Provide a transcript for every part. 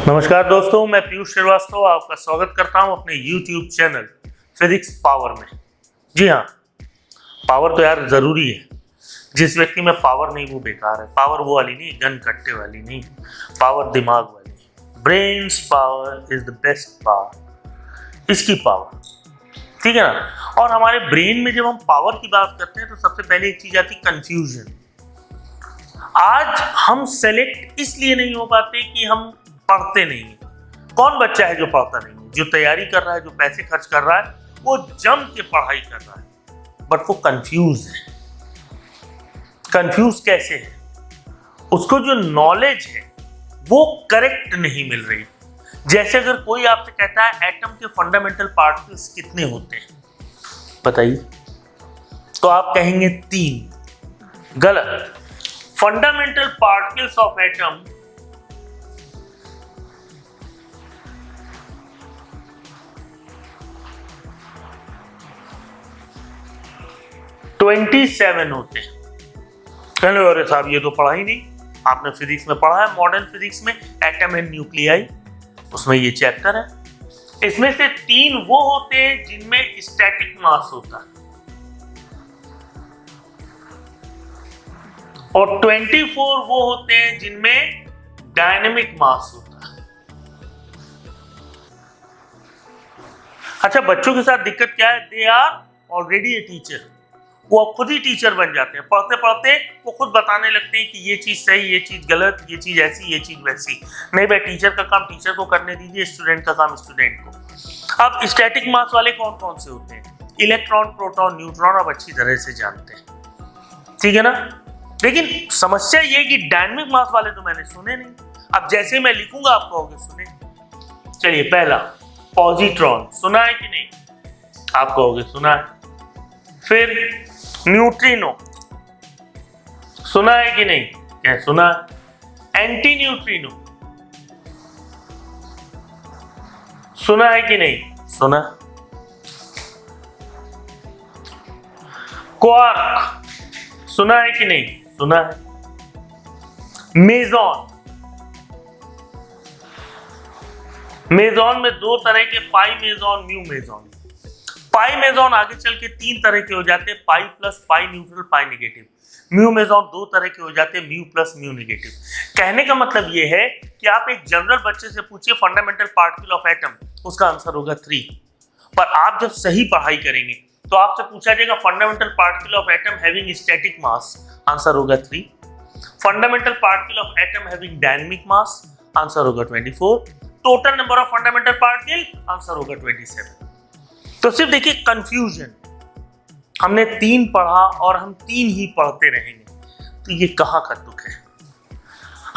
नमस्कार दोस्तों, मैं पीयूष श्रीवास्तव आपका स्वागत करता हूं अपने YouTube चैनल फिजिक्स पावर में। जी हाँ, पावर तो यार ज़रूरी है। जिस व्यक्ति में पावर नहीं वो बेकार है। पावर वो वाली नहीं, गन कट्टे वाली नहीं, पावर दिमाग वाली। Brains power is the best power, इसकी पावर, ठीक है ना। और हमारे ब्रेन में जब हम पावर की बात करते हैं तो सबसे पहले एक चीज़ आती है कंफ्यूजन। आज हम सेलेक्ट इसलिए नहीं हो पाते कि हम पढ़ते नहीं है। कौन बच्चा है जो पढ़ता नहीं है? जो तैयारी कर रहा है, जो पैसे खर्च कर रहा है, वो जम के पढ़ाई कर रहा है, बट वो कंफ्यूज है। कंफ्यूज कैसे है? उसको जो नॉलेज है वो करेक्ट नहीं मिल रही। जैसे अगर कोई आपसे कहता है एटम के फंडामेंटल पार्टिकल्स कितने होते हैं बताइए, तो आप कहेंगे 3। गलत। फंडामेंटल पार्टिकल्स ऑफ एटम 27 होते हैं। कहने अरे साहब ये तो पढ़ा ही नहीं। आपने फिजिक्स में पढ़ा है, मॉडर्न फिजिक्स में एटम एंड न्यूक्लियाई, उसमें ये चैप्टर है। इसमें से 3 वो होते हैं जिनमें स्टैटिक मास होता है और 24 वो होते हैं जिनमें डायनेमिक मास होता है। अच्छा, बच्चों के साथ दिक्कत क्या है? They are already a teacher. वो खुद ही टीचर बन जाते हैं। पढ़ते पढ़ते वो खुद बताने लगते हैं कि ये चीज़ सही, ये चीज़ गलत, ये चीज़ ऐसी, ये चीज़ वैसी। नहीं भाई, टीचर का काम टीचर को करने दीजिए, स्टूडेंट का काम स्टूडेंट को। अब स्टैटिक मास वाले कौन कौन से होते हैं? इलेक्ट्रॉन, प्रोटॉन, न्यूट्रॉन, आप अच्छी तरह से जानते हैं, ठीक है ना। लेकिन समस्या ये कि डायनेमिक मास वाले तो मैंने सुने नहीं। अब जैसे मैं लिखूंगा आप कहोगे सुने। चलिए, पहला पॉजिट्रॉन, सुना है कि नहीं? आप कहोगे सुना है। फिर न्यूट्रिनो, सुना है कि नहीं? क्या सुना है। एंटी न्यूट्रिनो, सुना है कि नहीं? सुना। क्वार्क, सुना है कि नहीं? सुना है। मेजॉन, मेजॉन में 2 तरह के, पाई मेजॉन, म्यू मेजॉन। पाई मेजॉन आगे चल के 3 तरह के हो जाते हैं, पाई प्लस, पाई न्यूट्रल, पाई नेगेटिव। म्यू मेजॉन 2 तरह के हो जाते हैं, म्यू प्लस, म्यू नेगेटिव। कहने का मतलब ये है कि आप एक जनरल बच्चे से पूछिए फंडामेंटल पार्टिकल ऑफ एटम, उसका आंसर होगा 3। पर आप जब सही पढ़ाई करेंगे तो आपसे पूछा जाएगा fundamental particle of atom having static mass, answer होगा 3। Fundamental particle of atom having dynamic mass, answer होगा 24। Total number of fundamental particle, answer होगा 27। तो सिर्फ देखिए कंफ्यूजन। हमने 3 पढ़ा और हम 3 ही पढ़ते रहेंगे, तो ये कहाँ का दुख है।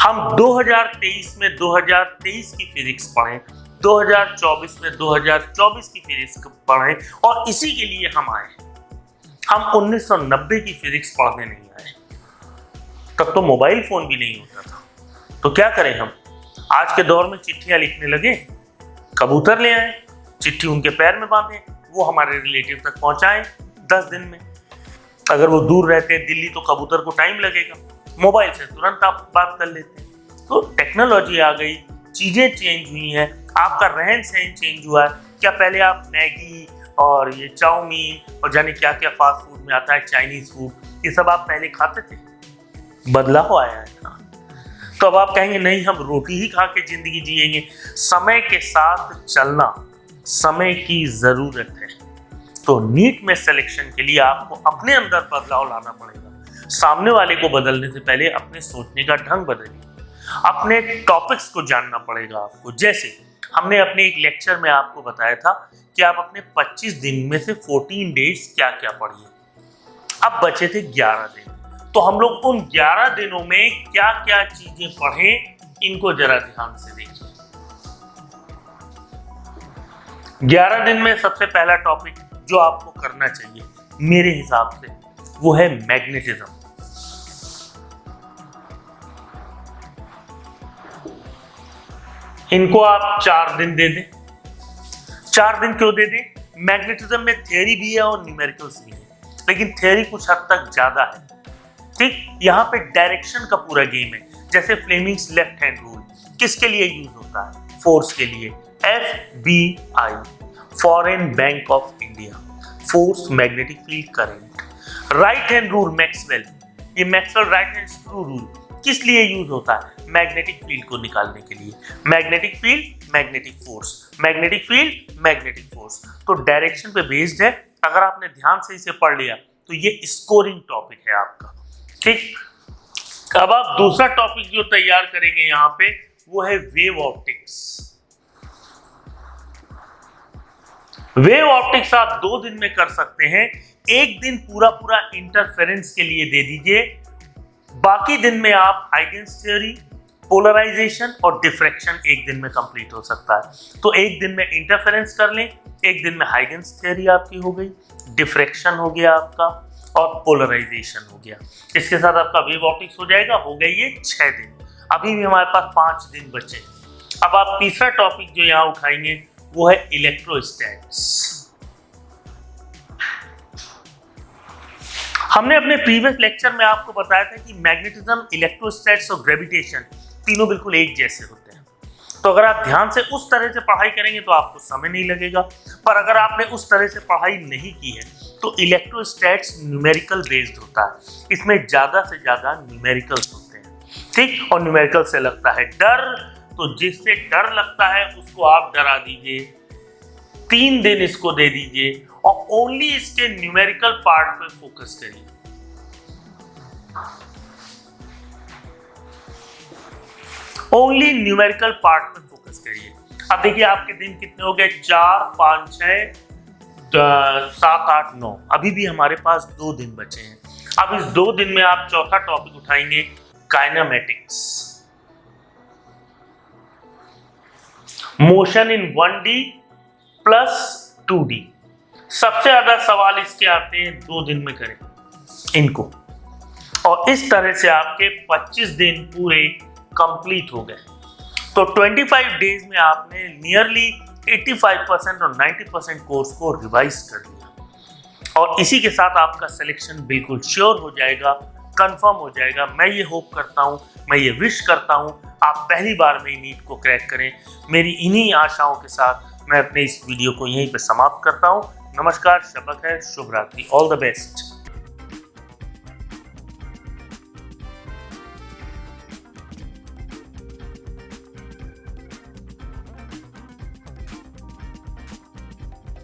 हम 2023 में 2023 की फिजिक्स पढ़ें, 2024 में 2024 की फिजिक्स पढ़ें, और इसी के लिए हम आए। हम 1990 की फिजिक्स पढ़ने नहीं आए। तब तो मोबाइल फोन भी नहीं होता था। तो क्या करें हम? आज के दौर में चिट्ठियां लिखने लगे, कबूतर ले आए, चिट्ठी उनके पैर में बांधे, वो हमारे रिलेटिव तक पहुंचाएं 10 दिन में। अगर वो दूर रहते हैं दिल्ली तो कबूतर को टाइम लगेगा, मोबाइल से तुरंत आप बात कर लेते हैं। तो टेक्नोलॉजी आ गई, चीजें चेंज हुई हैं, आपका रहन सहन चेंज हुआ है। क्या पहले आप मैगी और ये चाउमीन और जाने क्या क्या फास्ट फूड में आता है, चाइनीज फूड, ये सब आप पहले खाते थे? बदलाव आया है ना। तो अब आप कहेंगे नहीं, हम रोटी ही खा के जिंदगी जिएंगे। समय के साथ चलना समय की जरूरत है। तो नीट में सिलेक्शन के लिए आपको अपने अंदर बदलाव लाना पड़ेगा। सामने वाले को बदलने से पहले अपने सोचने का ढंग बदलिए। अपने टॉपिक्स को जानना पड़ेगा आपको। जैसे हमने अपने एक लेक्चर में आपको बताया था कि आप अपने 25 दिन में से 14 डेज क्या क्या पढ़िए। अब बचे थे 11 दिन, तो हम लोग उन 11 दिनों में क्या क्या चीजें पढ़ें, इनको जरा ध्यान से देखिए। 11 दिन में सबसे पहला टॉपिक जो आपको करना चाहिए मेरे हिसाब से, वो है मैग्नेटिज्म। इनको आप 4 दिन दे दें। 4 दिन क्यों दे दें? मैग्नेटिज्म में थ्योरी भी है और न्यूमेरिकल्स भी है, लेकिन थ्योरी कुछ हद तक ज्यादा है। ठीक, यहाँ पे डायरेक्शन का पूरा गेम है। जैसे फ्लेमिंग्स लेफ्ट हैंड रूल, किसके लिए यूज होता है? फोर्स के लिए। FBI, foreign bank of India, force magnetic field current. Right hand rule Maxwell, ये Maxwell right hand screw rule किस लिए यूज होता है? मैग्नेटिक फील्ड को निकालने के लिए। Magnetic field, magnetic force, magnetic field, magnetic force. तो डायरेक्शन पे बेस्ड है। अगर आपने ध्यान से इसे पढ़ लिया तो ये स्कोरिंग टॉपिक है आपका। ठीक, अब आप दूसरा टॉपिक जो तैयार करेंगे यहाँ पे वो है वेव ऑप्टिक्स। वेव ऑप्टिक्स आप 2 दिन में कर सकते हैं। एक दिन पूरा पूरा इंटरफेरेंस के लिए दे दीजिए, बाकी दिन में आप हाइगेन्स थ्योरी, पोलराइजेशन और डिफ्रैक्शन एक दिन में कंप्लीट हो सकता है। तो एक दिन में इंटरफेरेंस कर लें, एक दिन में हाइगेन्स थ्योरी आपकी हो गई, डिफ्रैक्शन हो गया आपका और पोलराइजेशन हो गया। इसके साथ आपका वेव ऑप्टिक्स हो जाएगा। हो गई ये 6 दिन। अभी भी हमारे पास 5 दिन बचे। अब आप तीसरा टॉपिक जो यहाँ उठाएंगे वो है इलेक्ट्रोस्टैट्स। हमने अपने प्रीवियस लेक्चर में आपको बताया था कि मैग्नेटिज्म, इलेक्ट्रोस्टैट्स और ग्रेविटेशन तीनों बिल्कुल एक जैसे होते हैं। तो अगर आप ध्यान से उस तरह से पढ़ाई करेंगे तो आपको समय नहीं लगेगा, पर अगर आपने उस तरह से पढ़ाई नहीं की है तो इलेक्ट्रोस्टैट्स न्यूमेरिकल बेस्ड होता है। इसमें ज्यादा से ज्यादा न्यूमेरिकल्स होते हैं। ठीक, और न्यूमेरिकल से लगता है डर, तो जिससे डर लगता है उसको आप डरा दीजिए। 3 दिन इसको दे दीजिए और ओनली इसके न्यूमेरिकल पार्ट पे फोकस करिए। ओनली न्यूमेरिकल पार्ट पे फोकस करिए। अब देखिए आपके दिन कितने हो गए? 4, 5, 6, 7, 8, 9। अभी भी हमारे पास 2 दिन बचे हैं। अब इस 2 दिन में आप चौथा टॉपिक उठाएंगे, kinematics, motion in 1D plus 2D। सबसे ज्यादा सवाल इसके आते हैं 2 दिन में करें इनको, और इस तरह से आपके 25 दिन पूरे कंप्लीट हो गए। तो 25 डेज में आपने नियरली 85% और 90% कोर्स को रिवाइज कर लिया, और इसी के साथ आपका सिलेक्शन बिल्कुल श्योर हो जाएगा, कंफर्म हो जाएगा। मैं ये होप करता हूँ, मैं ये विश करता हूँ आप पहली बार में नीट को क्रैक करें। मेरी इन्हीं आशाओं के साथ मैं अपने इस वीडियो को यहीं पे समाप्त करता हूँ। नमस्कार, शब्बा खैर, शुभ रात्रि, ऑल द बेस्ट।